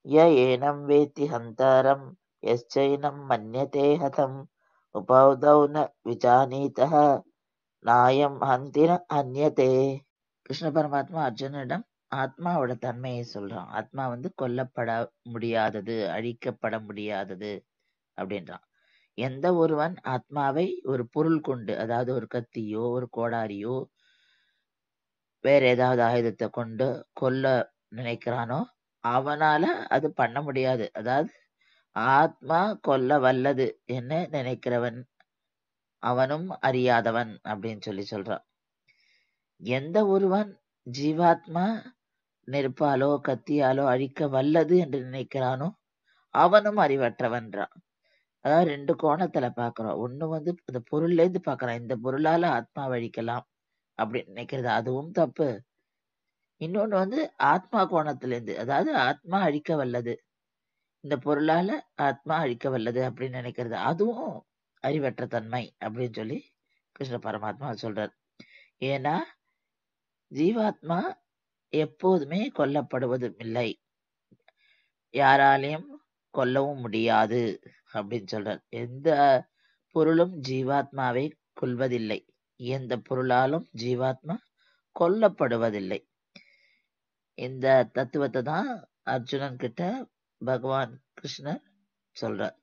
ய ஏனம் வேத்தி ஹந்தாரம் யஸ்சைனம் மன்யதே ஹதம் உபௌதௌ ந விஜானீதஹ நாயம் ஹந்தி ந ஹன்யதே. கிருஷ்ண பரமாத்மா அர்ஜுனனிடம் ஆத்மாவோட தன்மையை சொல்றான். ஆத்மா கொல்லப்பட முடியாதது, அழிக்கப்பட முடியாதது அப்படின்றான். எந்த ஒருவன் ஆத்மாவை ஒரு பொருள் கொண்டு, அதாவது ஒரு கத்தியோ ஒரு கோடாரியோ வேற ஏதாவது ஆயுதத்தை கொண்டு கொல்ல நினைக்கிறானோ அவனால அது பண்ண முடியாது. அதாவது ஆத்மா கொல்ல வல்லது என்ன நினைக்கிறவன் அவனும் அறியாதவன் அப்படின்னு சொல்றான். எந்த ஒருவன் ஜீவாத்மா நெருப்பாலோ கத்தியாலோ அழிக்க வல்லது என்று நினைக்கிறானோ அவனும் அறிவற்றவன்றான். அதாவது ரெண்டு கோணத்துல பாக்குறோம். ஒண்ணு அந்த பொருள்ல இருந்து பாக்குறான், இந்த பொருளால ஆத்மாவை அழிக்கலாம் அப்படின்னு நினைக்கிறது, அதுவும் தப்பு. இன்னொன்னு ஆத்மா கோணத்துல இருந்து, அதாவது ஆத்மா அழிக்க வல்லது, இந்த பொருளால ஆத்மா அழிக்க வல்லது அப்படின்னு நினைக்கிறது, அதுவும் அறிவற்ற தன்மை அப்படின்னு சொல்லி கிருஷ்ண பரமாத்மா சொல்றார். ஏன்னா ஜீவாத்மா எப்போதுமே கொல்லப்படுவதும் இல்லை, யாராலையும் கொல்லவும் முடியாது அப்படின்னு சொல்றார். எந்த பொருளும் ஜீவாத்மாவை கொல்வதில்லை, எந்த பொருளாலும் ஜீவாத்மா கொல்லப்படுவதில்லை. இந்த தத்துவத்தை தான் அர்ஜுனன் கிட்ட பகவான் கிருஷ்ணர் சொல்றார்.